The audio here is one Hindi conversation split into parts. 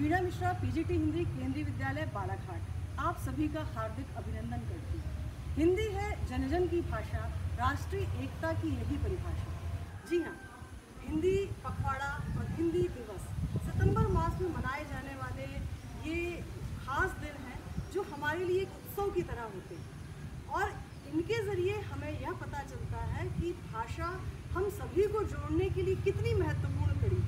वीणा मिश्रा पीजीटी हिंदी केंद्रीय विद्यालय बालाघाट आप सभी का हार्दिक अभिनंदन करती हूँ। हिंदी है जन जन की भाषा, राष्ट्रीय एकता की यही परिभाषा। जी हाँ, हिंदी पखवाड़ा और हिंदी दिवस सितंबर मास में मनाए जाने वाले ये खास दिन हैं जो हमारे लिए एक उत्सव की तरह होते हैं और इनके ज़रिए हमें यह पता चलता है कि भाषा हम सभी को जोड़ने के लिए कितनी महत्वपूर्ण कड़ी।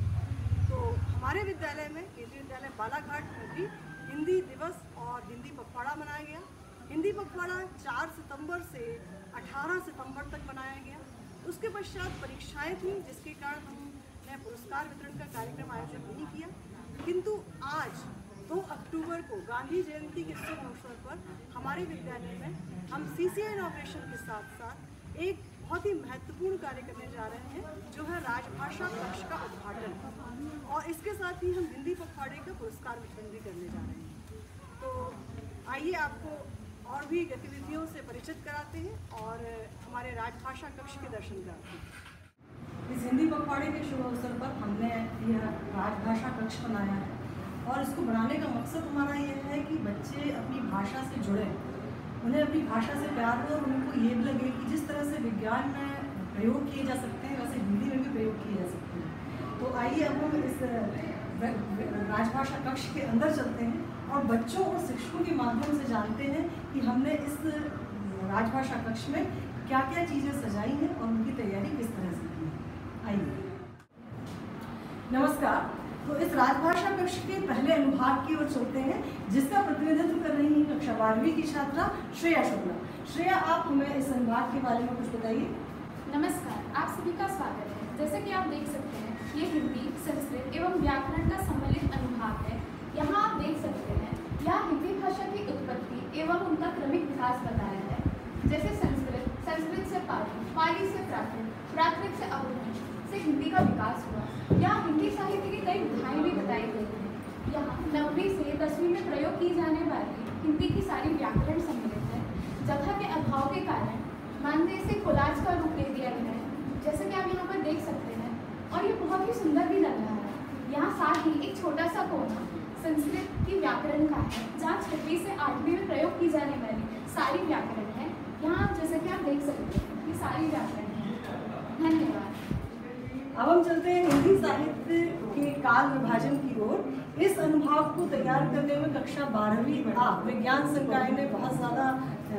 तो हमारे विद्यालय में, केंद्रीय विद्यालय बालाघाट में भी हिंदी दिवस और हिंदी पखवाड़ा मनाया गया। हिंदी पखवाड़ा 4 सितंबर से 18 सितंबर तक मनाया गया। उसके पश्चात परीक्षाएं थीं, जिसके कारण हमने पुरस्कार वितरण का कार्यक्रम आयोजित नहीं किया, किंतु आज 2 अक्टूबर को गांधी जयंती के शुभ अवसर पर हमारे विद्यालय में हम CCI इनॉग्रेशन के साथ साथ एक बहुत ही महत्वपूर्ण कार्य करने जा रहे हैं, जो है राजभाषा कक्ष का उद्घाटन, और इसके साथ ही हम हिंदी पखवाड़े का पुरस्कार वितरण भी करने जा रहे हैं। तो आइए आपको और भी गतिविधियों से परिचित कराते हैं और हमारे राजभाषा कक्ष के दर्शन कराते हैं। इस हिंदी पखवाड़े के शुभ अवसर पर हमने यह राजभाषा कक्ष बनाया है और इसको बनाने का मकसद हमारा यह है कि बच्चे अपनी भाषा से जुड़ें, उन्हें अपनी भाषा से प्यार हो और उनको ये भी लगे कि जिस तरह से विज्ञान में प्रयोग किए जा सकते हैं वैसे हिंदी में भी प्रयोग किए जा सकते हैं। तो आइए अब हम इस राजभाषा कक्ष के अंदर चलते हैं और बच्चों और शिक्षकों के माध्यम से जानते हैं कि हमने इस राजभाषा कक्ष में क्या क्या चीज़ें सजाई हैं और उनकी तैयारी किस तरह से की है। आइए। नमस्कार। तो इस राजभाषा कक्ष के पहले अनुभाग की ओर चलते हैं, जिसका प्रतिनिधित्व कर रही है कक्षा 12वीं की छात्रा श्रेया शुक्ला। श्रेया, आप हमें इस अनुभाग के बारे में कुछ बताइए। नमस्कार, आप सभी का स्वागत है। जैसे कि आप देख सकते हैं, ये हिंदी, संस्कृत एवं व्याकरण का सम्मिलित अनुभाग है। यहाँ आप देख सकते हैं, यहाँ हिंदी भाषा की उत्पत्ति एवं उनका क्रमिक विकास बताया है। जैसे संस्कृत से पाली, पाली से प्राकृत, प्राकृत से अवधि से हिंदी का विकास हुआ। यहाँ हिंदी साहित्य की कई विधाएं भी बताई गई हैं। यहाँ 9वीं से 10वीं में प्रयोग की जाने वाली हिंदी की सारी व्याकरण सम्मिलित है। जगह के अभाव के कारण मानदेय से कोलाज का रूप ले दिया गया है, जैसे कि आप यहाँ पर देख सकते हैं, और ये बहुत ही सुंदर भी लग रहा है। यहाँ साथ ही एक छोटा सा कोना संस्कृत की व्याकरण का है, जहाँ 6वीं से 8वीं में प्रयोग की जाने वाली सारी व्याकरण है। यहाँ जैसे कि आप देख सकते हैं, ये सारी व्याकरण है। धन्यवाद। अब हम चलते हैं हिंदी साहित्य के काल विभाजन की ओर। इस अनुभाग को तैयार करने में कक्षा 12वीं A विज्ञान संकाय ने बहुत ज़्यादा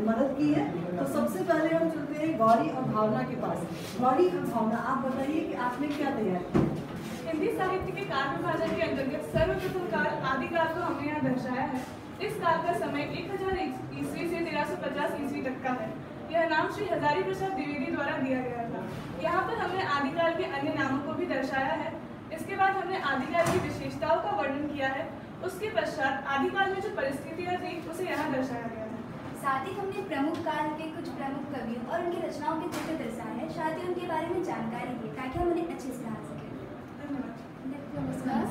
मदद की है। तो सबसे पहले हम चलते हैं गौरी और भावना के पास। गौरी और भावना, आप बताइए कि आपने क्या तैयार किया। हिंदी साहित्य के काल विभाजन के अंतर्गत सर्वप्रथम काल आदिकाल को हमने यहाँ दर्शाया है। इस काल का समय 1000 ईस्वी से 1350 ईस्वी तक का है। यह नाम श्री हजारी प्रसाद द्विवेदी द्वारा दिया गया था। यहाँ पर हमने आदिकाल के अन्य नामों को भी दर्शाया है। इसके बाद हमने आदिकाल की विशेषताओं का वर्णन किया है। उसके पश्चात आदिकाल में जो परिस्थितियाँ थी उसे यहाँ दर्शाया गया है। साथ ही हमने प्रमुख काल के कुछ प्रमुख कवियों और उनकी रचनाओं के चित्र दर्शाए हैं, साथ ही उनके बारे में जानकारी दी ताकि हम उन्हें अच्छे से जान सकें। धन्यवाद। नमस्कार।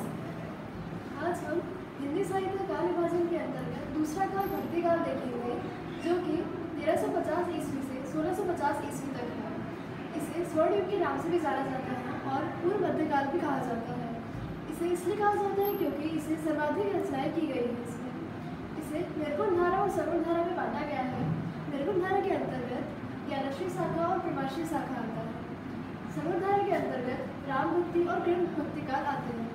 आज हम हिंदी साहित्य काल विभाजन के अंतर्गत दूसरा काल भक्ति काल देखेंगे, जो कि 1350 ईस्वी से 1650 ईस्वी तक है। इसे स्वर्ण युग के नाम से भी जाना जाता है और पूर्व मध्यकाल भी कहा जाता है। इसे इसलिए कहा जाता है क्योंकि इसे सर्वाधिक रचनाएं की गई है। इसे निर्गुण धारा और सगुण धारा में बांटा गया है। निर्गुण धारा के अंतर्गत ज्ञानश्री शाखा और प्रेमाश्री शाखा आता है। सगुण धारा के अंतर्गत राम भक्ति और कृष्ण भक्ति काल आते हैं।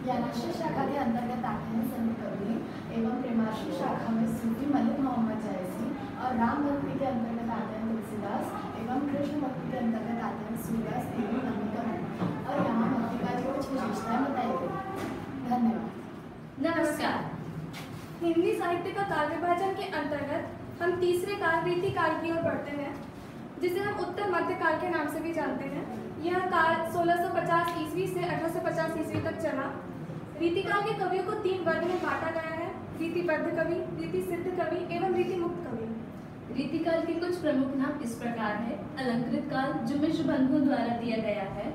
ज्ञानाश्री शाखा के अंतर्गत आते हैं संत कबीर एवं प्रेमाश्री शाखा में सूफी मलिक मोहम्मद जैसी, और राम भक्ति के अंतर्गत आते हैं तुलसीदास एवं कृष्ण भक्ति के अंतर्गत आते हैं सूरदास एवं अंबिका, और यहाँ भक्ति का कुछ विशेषताएं बताई गई। धन्यवाद। नमस्कार। हिंदी साहित्य का काल विभाजन के अंतर्गत हम तीसरे काल रीति काल की ओर बढ़ते हैं, जिसे हम उत्तर मध्य काल के नाम से भी जानते हैं। यह काल 1650 ईस्वी से 1850 ईस्वी तक चला। रीतिकाल के कवियों को 3 वर्ग में बांटा गया है: रीतिबद्ध कवि, रीति सिद्ध कवि एवं रीति मुक्त कवि। रीतिकाल के कुछ प्रमुख नाम इस प्रकार है: अलंकृत काल, जो मिश्र बंधुओं द्वारा दिया गया है;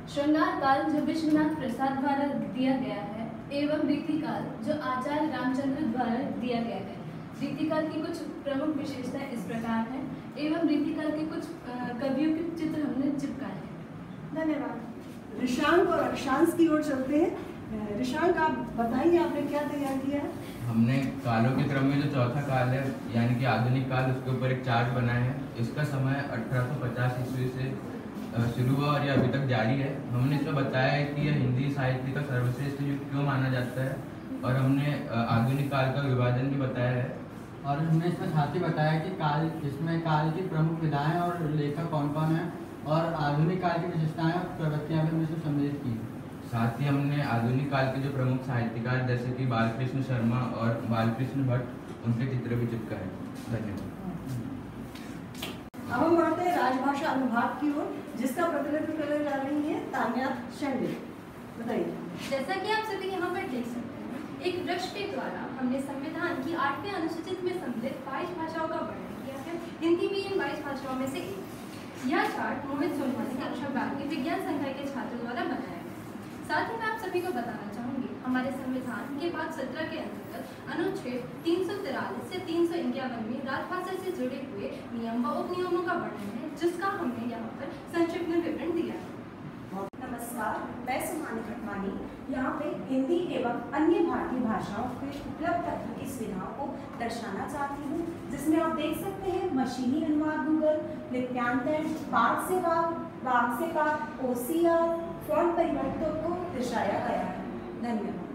श्रृंगार काल, जो विश्वनाथ प्रसाद द्वारा दिया गया है; एवं रीतिकाल, जो आचार्य रामचंद्र द्वारा दिया गया है। रीतिकाल की कुछ प्रमुख विशेषताएं इस प्रकार हैं, एवं रीतिकाल के कुछ कवियों के चित्र हमने चिपकाए हैं। धन्यवाद। ऋषांक और अक्षांश की ओर चलते हैं। ऋषांक, आप बताइए आपने क्या तैयार किया है? हमने कालों के क्रम में जो चौथा काल है यानी कि आधुनिक काल, उसके ऊपर एक चार्ट बनाया है। इसका समय 1850 ईस्वी से शुरू हुआ और ये अभी तक जारी है। हमने इसमें बताया है कि यह हिंदी साहित्य का सर्वश्रेष्ठ युग क्यों माना जाता है, और हमने आधुनिक काल का विभाजन भी बताया है। और हमने इसमें साथ ही बताया कि काल की प्रमुख विधाएं और लेखक कौन कौन हैं, और आधुनिक काल की विशेषताएं और प्रवृत्तियां भी हमने इसमें सम्मिलित की। साथ ही हमने आधुनिक काल के जो प्रमुख साहित्यकार जैसे कि बालकृष्ण शर्मा और बालकृष्ण भट्ट, उनके चित्र भी चिपकाए। धन्यवाद। अब हम बढ़ते हैं राजभाषा अनुभाग की ओर, जिसका प्रतिनिधित्व करने जा रही है तान्या शेंडे। बताइए। जैसा कि आप सभी यहाँ पर देख सकते हैं, एक वृक्ष के द्वारा हमने संविधान की 8वें अनुसूचित में सम्मिलित 22 भाषाओं का वर्णन किया है। हिंदी भी इन 22 भाषाओं में से एक। यह चार्ट मोहित सोनवानी कक्षा 12 विज्ञान संकाय के छात्रों द्वारा बनाया गया। साथ ही मैं आप सभी को बताना चाहूँगी, हमारे संविधान के भाग 17 के अंतर्गत अनुच्छेद 343 से 351 में राजभाषा से जुड़े हुए नियम व उपनियमों का वर्णन है, जिसका हमने यहाँ पर संक्षिप्त में विवरण दिया है। नमस्कार, मैं सुहानी खटवानी यहाँ पे हिंदी एवं अन्य भारतीय भाषाओं के उपलब्ध तकनीकी सुविधाओं को दर्शाना चाहती हूँ, जिसमें आप देख सकते हैं मशीनी अनुवाद गूगल, नित्यांतन, बाग से बाग, OCR, फॉन्ट परिवर्तनों को दर्शाया गया है। धन्यवाद।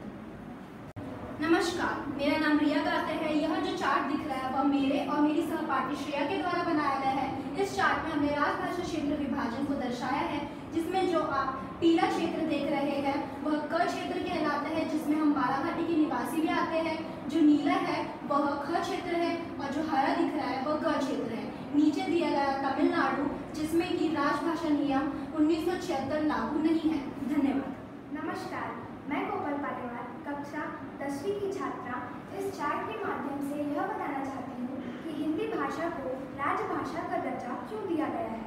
नमस्कार, मेरा नाम रिया गाते है। यह जो चार्ट दिख रहा है वह मेरे और मेरी सहपाठी श्रेया के द्वारा बनाया गया है। इस चार्ट में हमने राजभाषा क्षेत्र विभाजन को दर्शाया है, जिसमें जो आप पीला क्षेत्र देख रहे हैं वह क क्षेत्र कहलाता है, जिसमें हम बाराघाटी के निवासी भी आते हैं। जो नीला है वह ख क्षेत्र है और जो हरा दिख रहा है वह ग क्षेत्र है। नीचे दिया गया तमिलनाडु, जिसमें कि राजभाषा नियम 1976 लागू नहीं है। धन्यवाद। नमस्कार, मैं गोपाल पाटेवार, कक्षा 10वीं की छात्रा। इस चार्ट के माध्यम से यह बताना चाहती हूँ कि हिंदी भाषा को राजभाषा का दर्जा क्यों दिया गया है।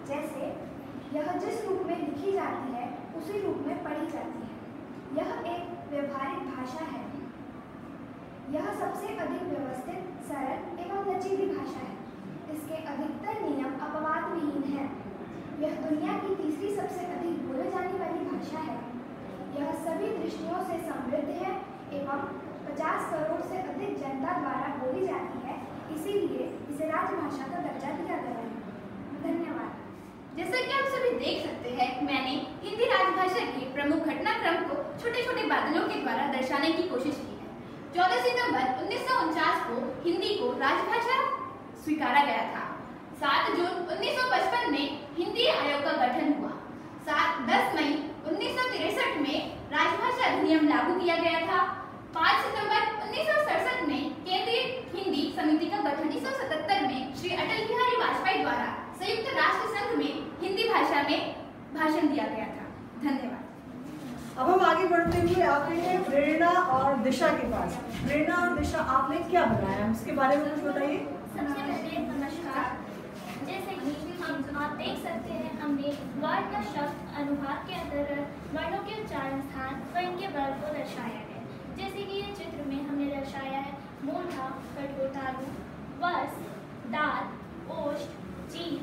जैसे यह जिस रूप में लिखी जाती है उसी रूप में पढ़ी जाती है। यह एक व्यवहारिक भाषा है। यह सबसे अधिक व्यवस्थित, सरल एवं लचीली भाषा है। इसके अधिकतर नियम अपवाद विहीन हैं। यह दुनिया की तीसरी सबसे अधिक बोले जाने वाली भाषा है। यह सभी दृष्टियों से समृद्ध है एवं 50 करोड़ से अधिक जनता द्वारा बोली जाती है, इसीलिए इसे राजभाषा का दर्जा दिया गया है। धन्यवाद। जैसा कि आप सभी देख सकते हैं, मैंने हिंदी राजभाषा के प्रमुख घटनाक्रम को छोटे छोटे बादलों के द्वारा दर्शाने की कोशिश की है। 14 सितंबर 1949 को हिंदी को राजभाषा स्वीकारा गया था। 7 जून 1955 में हिंदी आयोग का गठन हुआ। 10 मई 1963 में राजभाषा अधिनियम लागू किया गया था। 5 सितंबर 1967 में केंद्रीय हिंदी समिति का गठन। 1977 में श्री अटल बिहारी वाजपेयी द्वारा संयुक्त राष्ट्र संघ में हिंदी भाषा में भाषण दिया गया था। धन्यवाद। अब हम आगे बढ़ते हुए आते हैं प्रेरणा और दिशा के पास। प्रेरणा और दिशा, आपने क्या बनाया, उसके बारे में कुछ बताइए। सबसे पहले नमस्कार। जैसे कि आप देख सकते हैं, हमने वर्ण का शब्द अनुभाग के अंतर्गत वर्णों के उच्चारण स्थान व इनके वर्ग को दर्शाया है। जैसे कि ये चित्र में हमने दर्शाया है मूढ़ा, कठोरतालु, वस, दांत, ओष्ठ, जीभ,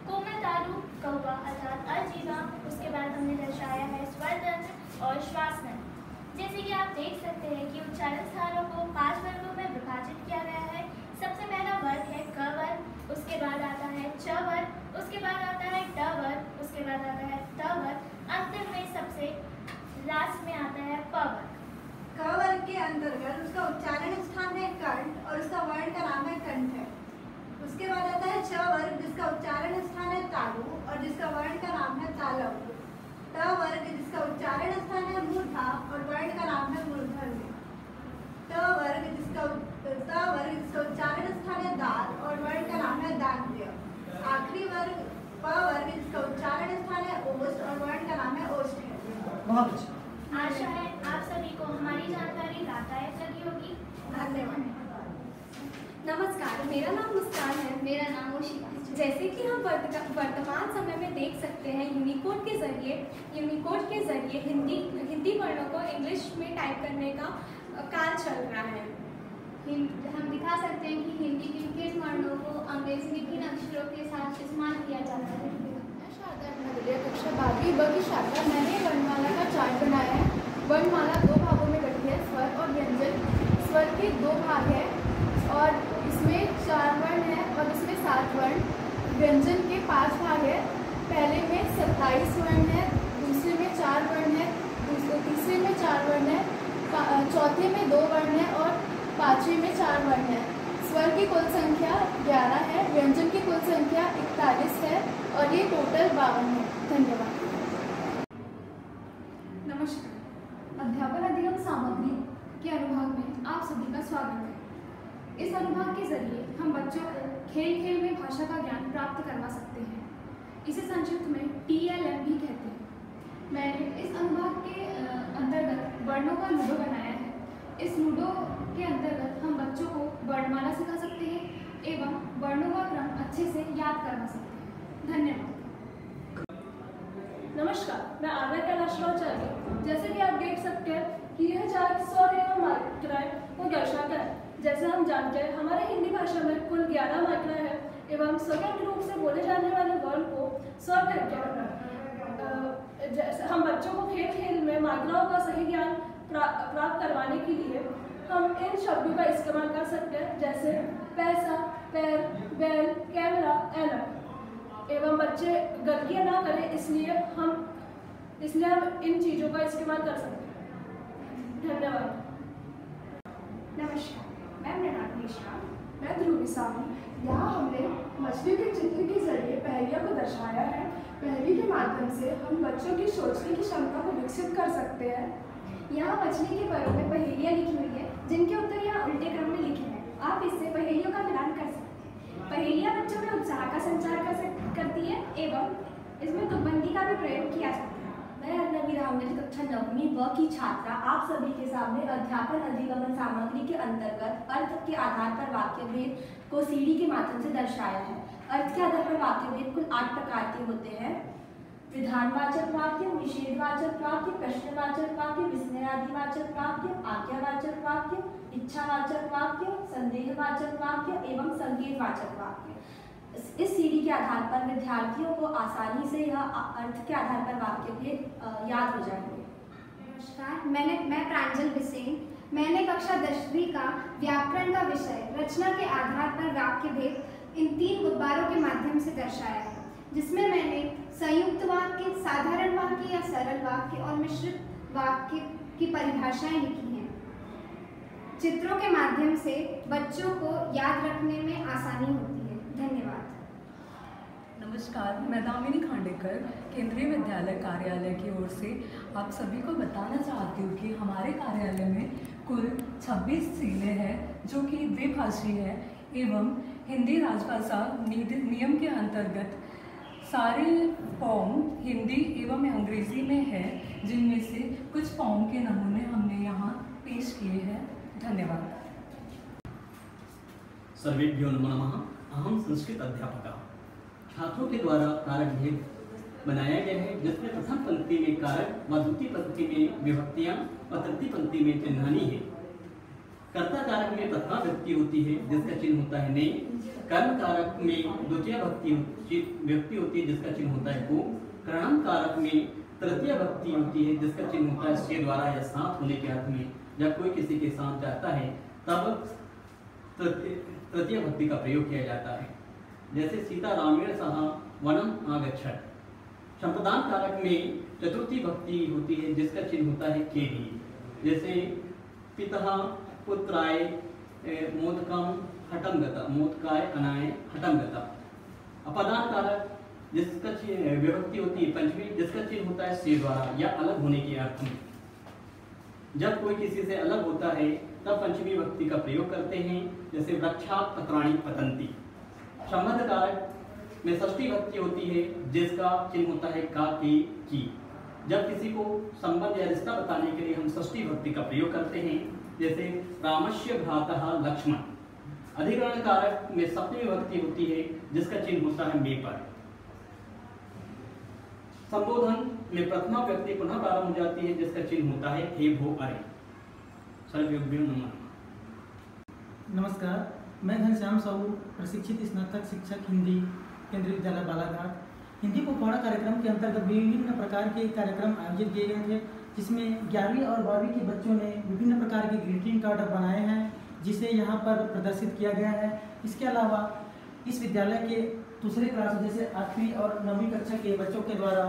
कोमलतालु, कौवा अर्थात अजीवा। उसके बाद हमने दर्शाया है स्वरतंत्र और श्वासतंत्र। जैसे कि आप देख सकते हैं कि उच्चारण स्थानों को 5 वर्गों में विभाजित किया गया है। सबसे पहला वर्ग है क वर्ग, उसके बाद आता है च वर्ग, उसके बाद आता है ट वर्ग, उसके बाद आता है त वर्ग, अंत में सबसे लास्ट में आता है प वर्ग। क वर्ग के अंतर्गत उसका उच्चारण स्थान है कंठ और उसका वर्ण का नाम है कंठ है। उसके बाद आता है छ वर्ग, जिसका उच्चारण स्थान है तालु और जिसका वर्ण का नाम है तालव। त वर्ग, जिसका उच्चारण स्थान है मूर्धा और वर्ण का नाम है मूर्धन्य। त वर्ग, जिसका उच्चारण स्थान है दाल और वर्ण का नाम है दांड्य। आखिरी वर्ग प वर्ग, जिसका उच्चारण स्थान है ओष्ठ और वर्ण का नाम है ओष्ठ है। बहुत अच्छा। आशा है आप सभी को हमारी जानकारी लाभदायक लगी होगी। धन्यवाद। नमस्कार, मेरा नाम मुस्कान है। मेरा नाम ओशिका। जैसे कि हम वर्तमान समय में देख सकते हैं, यूनिकोड के जरिए हिंदी वर्णों को इंग्लिश में टाइप करने का काल चल रहा है। हम दिखा सकते हैं कि हिंदी के किन वर्णों को अंग्रेजी में किन अक्षरों के साथ इस्तेमाल किया जाता है। कक्षा 12वीं ब की छात्रा। मैंने वर्णमाला का चार्ट बनाया है। वर्णमाला दो भागों में गठी है, स्वर और व्यंजन। स्वर के दो भाग हैं और इसमें 4 वर्ण हैं और इसमें 7 वर्ण। व्यंजन के 5 भाग हैं। पहले में 27 वर्ण है, दूसरे में 4 वर्ण है, तीसरे में 4 वर्ण है, चौथे में 2 वर्ण है और पाँचवें में 4 वर्ण है। स्वर की कुल संख्या 11 है, व्यंजन की कुल संख्या 41 है और ये टोटल 52 है। धन्यवाद। नमस्कार। अध्यापन अधिगम सामग्री के अनुभाग में आप सभी का स्वागत है। इस अनुभाग के जरिए हम बच्चों को खेल खेल में भाषा का ज्ञान प्राप्त करवा सकते हैं। इसे संक्षिप्त में TLM भी कहते हैं। मैंने इस अनुभाग के अंतर्गत वर्णों का लूडो बनाया है। इस लूडो के अंतर्गत हम बच्चों को वर्णमाला सिखा सकते हैं एवं वर्णों का क्रम अच्छे से याद करवा सकते हैं। धन्यवाद। नमस्कार, मैं आर्या कैलाशवाचार्य। जैसे कि आप देख सकते हैं कि यह चार्ट स्वर एवं मात्राएं को दर्शाता है। जैसे हम जानते हैं हमारे हिंदी भाषा में कुल 11 मात्राएं हैं एवं स्वतंत्र रूप से बोले जाने वाले वर्ण को स्वर कहते हैं। जैसे हम बच्चों को खेल खेल में मात्राओं का सही ज्ञान प्राप्त करवाने के लिए हम इन शब्दों का इस्तेमाल कर सकते हैं, जैसे पैसा, पैर, बैल, कैमरा, ऐनक। एवं बच्चे गलतियां ना करें इसलिए हम इन चीज़ों का इस्तेमाल कर सकते हैं। धन्यवाद। नमस्कार, मैं मृणाल मिश्रा। मैं ध्रुवी साहू। यहाँ हमने मछली के चित्र के जरिए पहेलियों को दर्शाया है। पहेली के माध्यम से हम बच्चों की सोचने की क्षमता को विकसित कर सकते हैं। यहाँ मछली के पैरों में पहेलियाँ लिखी हुई है, जिनके उत्तर यहाँ उल्टे क्रम में लिखे हैं। आप इससे पहेलियों का मिलान कर सकते हैं। पहेलियाँ बच्चों में उत्साह का संचार करती है एवं इसमें तुकबंदी का भी प्रयोग किया जाता है। मैं अर्नवी रामगढ़ कक्षा 9वीं व की छात्रा आप सभी के सामने अध्यापन अधिगमन सामग्री के अंतर्गत अर्थ के आधार पर वाक्य भेद को सीढ़ी के माध्यम से दर्शाया है। अर्थ के आधार पर वाक्य भेद कुल 8 प्रकार के होते हैं: विधानवाचक वाक्य, निषेधवाचक वाक्य, प्रश्नवाचक वाक्य, विस्मयादिवाचक वाक्य, आज्ञावाचक वाक्य, इच्छावाचक वाक्य, संदेहवाचक वाक्य एवं संकेतवाचक वाक्य। इस सीढ़ी के आधार पर विद्यार्थियों को आसानी से यह अर्थ के आधार पर वाक्य भेद याद हो जाएंगे। नमस्कार, मैं प्रांजल बिसेन। मैंने कक्षा 10वीं का व्याकरण का विषय रचना के आधार पर वाक्य भेद इन 3 गुब्बारों के माध्यम से दर्शाया है, जिसमें मैंने संयुक्त वाक्य, साधारण वाक्य या सरल वाक्य और मिश्रित वाक्य की परिभाषाएं लिखी हैं। चित्रों के माध्यम से बच्चों को याद रखने में आसानी होती है। धन्यवाद। नमस्कार, मैं दामिनी खांडेकर केंद्रीय विद्यालय कार्यालय की ओर से आप सभी को बताना चाहती हूँ कि हमारे कार्यालय में कुल 26 सीलें हैं जो कि द्विभाषी है एवं हिंदी राजभाषा नियम के अंतर्गत सारे फॉर्म हिंदी एवं अंग्रेजी में है, जिनमें से कुछ फॉर्म के नमूने हमने यहाँ पेश किए हैं। धन्यवाद। सर्वेभ्यो नमो नमः। अहम संस्कृत अध्यापक। छात्रों के द्वारा कारक भेद बनाया गया है, जिसमें प्रथम पंक्ति में कारक व द्वितीय पंक्ति में विभक्तियां और तृतीय पंक्ति में चिन्हानी है। कर्ता कारक में प्रथमा व्यक्ति होती है जिसका चिन्ह होता है ने। कर्म कारक में द्वितीय व्यक्ति होती है जिसका चिन्ह होता है को। कर्णम कारक में तृतीय व्यक्ति होती है जिसका चिन्ह होता है से द्वारा या साथ होने के अर्थ में। जब कोई किसी के साथ जाता है तब तृतीय भक्ति का प्रयोग किया जाता है। जैसे सीता रामेण सह वनम आगच्छत। संप्रदान कारक में चतुर्थी भक्ति होती है जिसका चिन्ह होता है के लिए। जैसे पिता पुत्राय मोदकम हटम गता, मोदकाय अनाय हटम गता। अपदान कारक जिसका विभक्ति होती है पंचमी, जिसका चिन्ह होता है से द्वारा या अलग होने के अर्थ में। जब कोई किसी से अलग होता है तब पंचमी भक्ति का प्रयोग करते हैं, जैसे वृक्षा पत्राणि पतंती। संबंध कारक में षष्ठी भक्ति होती है जिसका चिन्ह होता है का के की। जब किसी को संबंध या रिश्ता बताने के लिए हम षष्ठी भक्ति का प्रयोग करते हैं, जैसे रामस्य भ्रातः लक्ष्मण। अधिकरण कारक में सप्तमी भक्ति होती है जिसका चिन्ह होता है मे पर। संबोधन में प्रथमा व्यक्ति पुनः प्रारंभ हो जाती है जिसका चिन्ह होता है हे भो अरे। सर्वभ्यो नमः। नमस्कार, मैं घनश्याम साहू, प्रशिक्षित स्नातक शिक्षक हिंदी, केंद्रीय विद्यालय बालाघाट। हिंदी पखवाड़ा कार्यक्रम के अंतर्गत विभिन्न प्रकार के कार्यक्रम आयोजित किए गए थे, जिसमें 11वीं और 12वीं के बच्चों ने विभिन्न प्रकार के ग्रीटिंग कार्ड बनाए हैं जिसे यहाँ पर प्रदर्शित किया गया है। इसके अलावा इस विद्यालय के दूसरे क्लास जैसे 8वीं और 9वीं कक्षा के बच्चों के द्वारा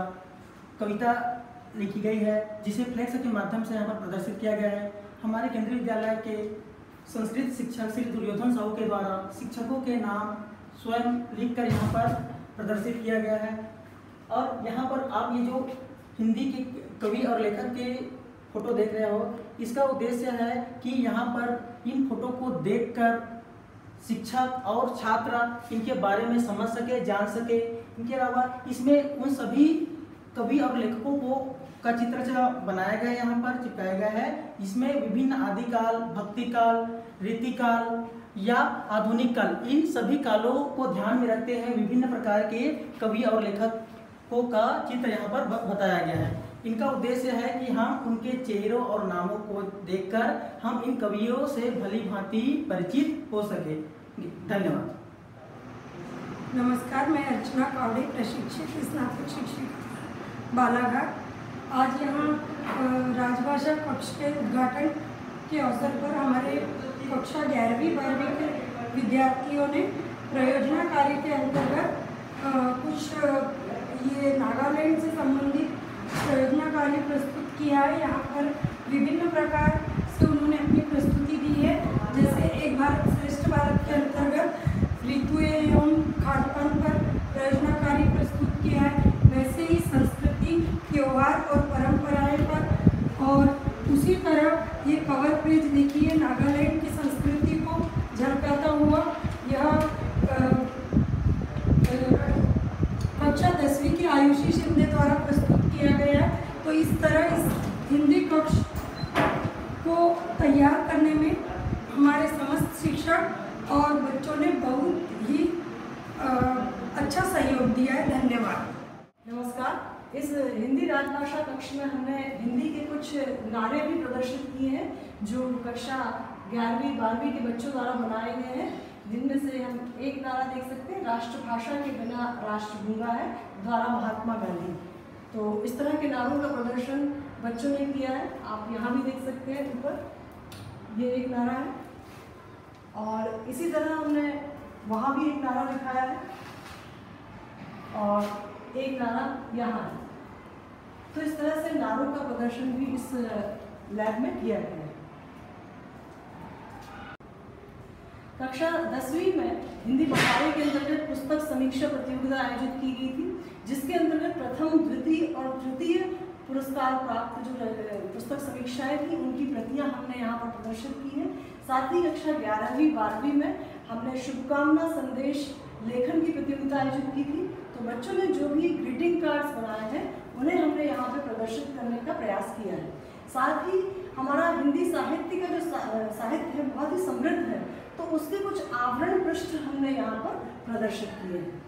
कविता लिखी गई है जिसे फ्लेक्स के माध्यम से यहाँ पर प्रदर्शित किया गया है। हमारे केंद्रीय विद्यालय के संस्कृत शिक्षक श्री दुर्योधन साहू के द्वारा शिक्षकों के नाम स्वयं लिखकर यहाँ पर प्रदर्शित किया गया है। और यहाँ पर आप ये जो हिंदी के कवि और लेखक के फोटो देख रहे हो, इसका उद्देश्य है कि यहाँ पर इन फोटो को देखकर शिक्षक और छात्र इनके बारे में समझ सके, जान सके। इनके अलावा इसमें उन सभी कवि और लेखकों को का चित्र बनाया गया है, यहाँ पर चिपकाया गया है। इसमें विभिन्न आदिकाल, भक्तिकाल, रीतिकाल या आधुनिक काल, इन सभी कालों को ध्यान में रखते हैं विभिन्न प्रकार के कवि और लेखकों का चित्र यहाँ पर बताया गया है। इनका उद्देश्य है कि हम उनके चेहरों और नामों को देखकर हम इन कवियों से भली भांति परिचित हो सके। धन्यवाद। नमस्कार, मैं अर्चना कावड़े, प्रशिक्षक स्नातक शिक्षिका बालाघाट। आज यहाँ राजभाषा कक्ष के उद्घाटन के अवसर पर हमारे कक्षा 11वीं 12वीं के विद्यार्थियों ने परियोजना कार्य के अंतर्गत कुछ ये नागालैंड से संबंधित परियोजना कार्य प्रस्तुत किया है। यहाँ पर विभिन्न प्रकार से उन्होंने अपनी प्रस्तुति दी है, जैसे एक भारत श्रेष्ठ भारत के अंतर्गत ऋतु एवं खाद्यान्न पर परियोजना कार्य प्रस्तुत किया है, वैसे ही संस्कृति, त्योहार और परंपराएं पर, और उसी तरह ये कवर पेज लिखी है नागालैंड की संस्कृति को झलकाता हुआ। यह कक्षा 10वीं की आयुषी शिंदे द्वारा प्रस्तुत किया गया है। तो इस तरह इस हिंदी कक्ष को तैयार करने में हमारे समस्त शिक्षक और बच्चों ने बहुत ही अच्छा सहयोग दिया है। धन्यवाद। नमस्कार। इस हिंदी राजभाषा कक्ष में हमने हिंदी के कुछ नारे भी प्रदर्शित किए हैं जो कक्षा 11वीं 12वीं के बच्चों द्वारा बनाए गए हैं, जिनमें से हम एक नारा देख सकते हैं, राष्ट्रभाषा के बिना राष्ट्र गूंगा है, द्वारा महात्मा गांधी। तो इस तरह के नारों का प्रदर्शन बच्चों ने किया है, आप यहाँ भी देख सकते हैं ऊपर, ये एक नारा है। और इसी तरह हमने वहाँ भी एक नारा दिखाया है और एक नारा यहाँ है। तो इस तरह से नारों का प्रदर्शन भी इस लैब में किया गया है। कक्षा 10वीं में हिंदी पखवाड़े के अंतर्गत पुस्तक समीक्षा प्रतियोगिता आयोजित की गई थी, जिसके अंतर्गत प्रथम, द्वितीय और तृतीय पुरस्कार प्राप्त जो पुस्तक समीक्षाएं थी उनकी प्रतियां हमने यहाँ पर प्रदर्शित की हैं। साथ ही कक्षा 11वीं 12वीं में हमने शुभकामना संदेश लेखन की प्रतियोगिता आयोजित की थी। तो बच्चों ने जो भी ग्रीटिंग कार्ड्स बनाए हैं उन्हें हमने यहाँ पे प्रदर्शित करने का प्रयास किया है। साथ ही हमारा हिंदी साहित्य का जो साहित्य है बहुत ही समृद्ध है, तो उसके कुछ आवरण पृष्ठ हमने यहाँ पर प्रदर्शित किए हैं।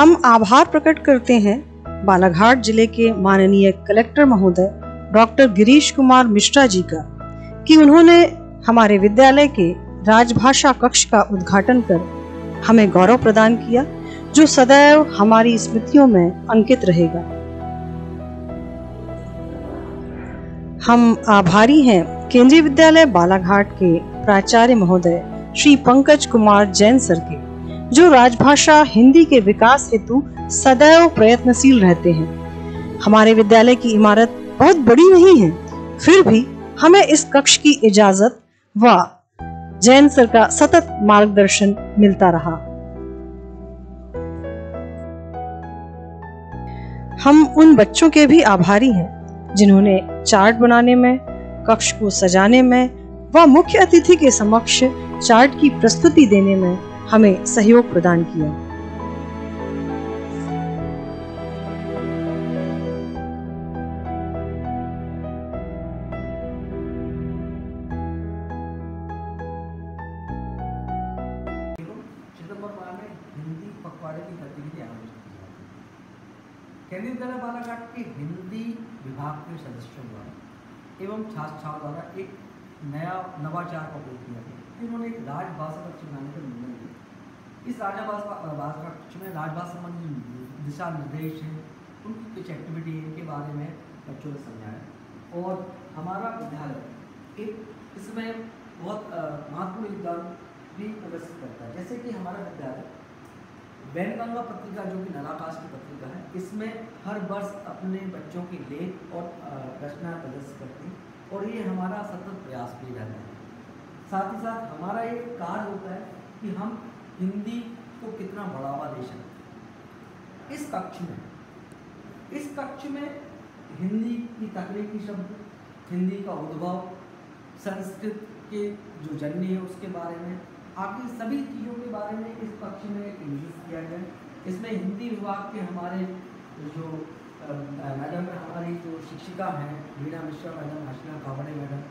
हम आभार प्रकट करते हैं बालाघाट जिले के माननीय कलेक्टर महोदय डॉक्टर गिरीश कुमार मिश्रा जी का कि उन्होंने हमारे विद्यालय के राजभाषा कक्ष का उद्घाटन कर हमें गौरव प्रदान किया, जो सदैव हमारी स्मृतियों में अंकित रहेगा। हम आभारी हैं केंद्रीय विद्यालय बालाघाट के प्राचार्य महोदय श्री पंकज कुमार जैन सर के, जो राजभाषा हिंदी के विकास हेतु सदैव प्रयत्नशील रहते हैं। हमारे विद्यालय की इमारत बहुत बड़ी नहीं है, फिर भी हमें इस कक्ष की इजाजत व जैन सर का सतत मार्गदर्शन मिलता रहा। हम उन बच्चों के भी आभारी हैं जिन्होंने चार्ट बनाने में, कक्ष को सजाने में व मुख्य अतिथि के समक्ष चार्ट की प्रस्तुति देने में हमें सहयोग प्रदान किया। हिंदी पखवाड़े की गतिविधि आयोजित की जाती है। केंद्रीय विद्यालय बालाघाट के हिंदी विभाग के सदस्यों द्वारा एवं छात्र छात्राओं द्वारा एक नया नवाचार का उपयोग किया गया। इन्होंने एक राजभाषा कक्ष बनाने का निर्णय लिया। इस राजभाषा कक्ष में राजभाषा संबंधी दिशा निर्देश हैं, उनकी कुछ एक्टिविटी है, इनके बारे में बच्चों ने समझाया। और हमारा विद्यालय एक इसमें बहुत महत्वपूर्ण योगदान भी प्रदर्शित करता है। जैसे कि हमारा विद्यालय वैनगंगा पत्रिका, जो कि नलाकाश की पत्रिका है, इसमें हर वर्ष अपने बच्चों के लेख और रचना प्रदर्शित करते हैं, और ये हमारा सतत प्रयास भी रहता है। साथ ही साथ हमारा ये कार्य होता है कि हम हिंदी को कितना बढ़ावा दे सकते हैं। इस कक्ष में हिंदी की तकनीकी शब्द, हिंदी का उद्भव, संस्कृत के जो जन्य है उसके बारे में, आखिर सभी चीज़ों के बारे में इस कक्ष में इंग्लिश किया गया। इसमें हिंदी विभाग के हमारे जो मैडम है, हमारी जो शिक्षिका हैं वीणा मिश्रा मैडम, हसीना कावड़े मैडम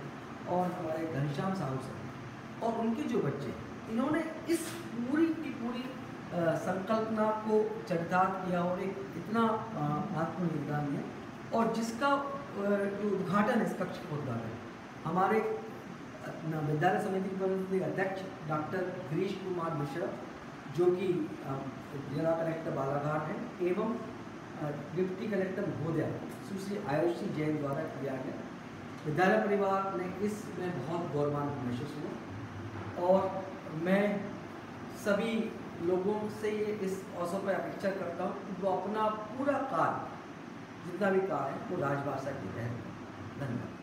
और हमारे घनश्याम साहू सर और उनके जो बच्चे, इन्होंने इस पूरी की पूरी संकल्पना को चरितार्थ किया और एक इतना महत्वपूर्ण योगदान दिया। और जिसका जो उद्घाटन, इस कक्ष का उद्घाटन हमारे विद्यालय समिति के अध्यक्ष डॉक्टर गिरीश कुमार मिश्रा, जो कि जिला कलेक्टर बालाघाट हैं, एवं डिप्टी कलेक्टर महोदया सुश्री आयुषी जैन द्वारा किया गया। विद्यालय परिवार ने इसमें बहुत गौरवान्वित महसूस हुआ, और मैं सभी लोगों से इस अवसर पर अपेक्षा करता हूँ कि वो अपना पूरा कार्य, जितना भी कार्य है, वो राजभाषा के तहत। धन्यवाद।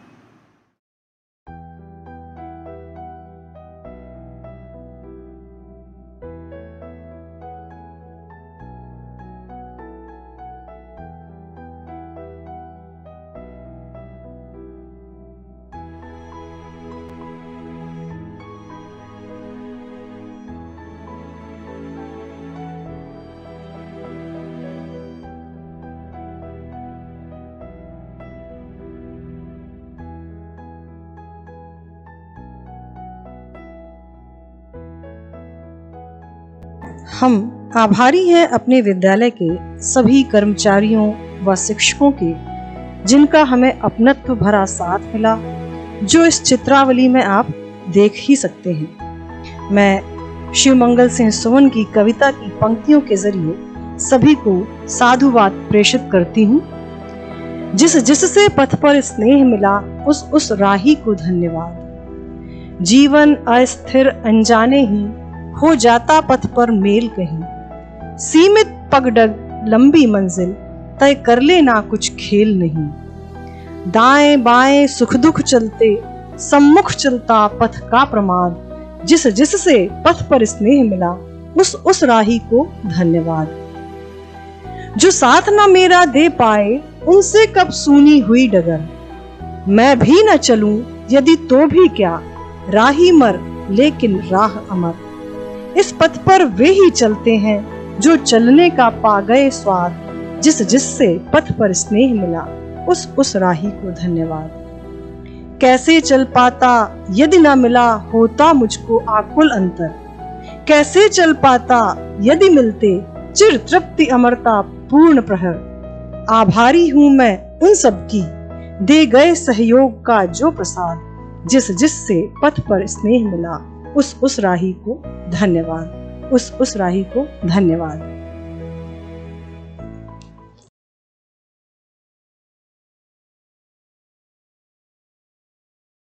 हम आभारी हैं अपने विद्यालय के सभी कर्मचारियों व शिक्षकों के, जिनका हमें अपनत्व भरा साथ मिला, जो इस चित्रावली में आप देख ही सकते हैं। मैं शिवमंगल सिंह सुमन की कविता की पंक्तियों के जरिए सभी को साधुवाद प्रेषित करती हूँ। जिससे पथ पर स्नेह मिला, उस राही को धन्यवाद। जीवन अस्थिर अनजाने ही हो जाता पथ पर मेल कहीं, सीमित पगडग लंबी मंजिल तय कर लेना कुछ खेल नहीं। दाएं बाएं सुख दुख चलते सम्मुख चलता पथ का प्रमाद, जिससे पथ पर स्नेह मिला, उस राही को धन्यवाद। जो साथ न मेरा दे पाए, उनसे कब सूनी हुई डगर, मैं भी न चलूं यदि तो भी क्या, राही मर लेकिन राह अमर। इस पथ पर वे ही चलते हैं जो चलने का पा गए स्वाद, जिससे पथ पर स्नेह मिला, उस राही को धन्यवाद। कैसे चल पाता यदि न मिला होता मुझको आकुल अंतर, कैसे चल पाता यदि मिलते चिर तृप्ति अमरता पूर्ण प्रहर। आभारी हूँ मैं उन सब की, दे गए सहयोग का जो प्रसाद, जिस जिससे पथ पर स्नेह मिला, उस राही को धन्यवाद, उस राही को धन्यवाद।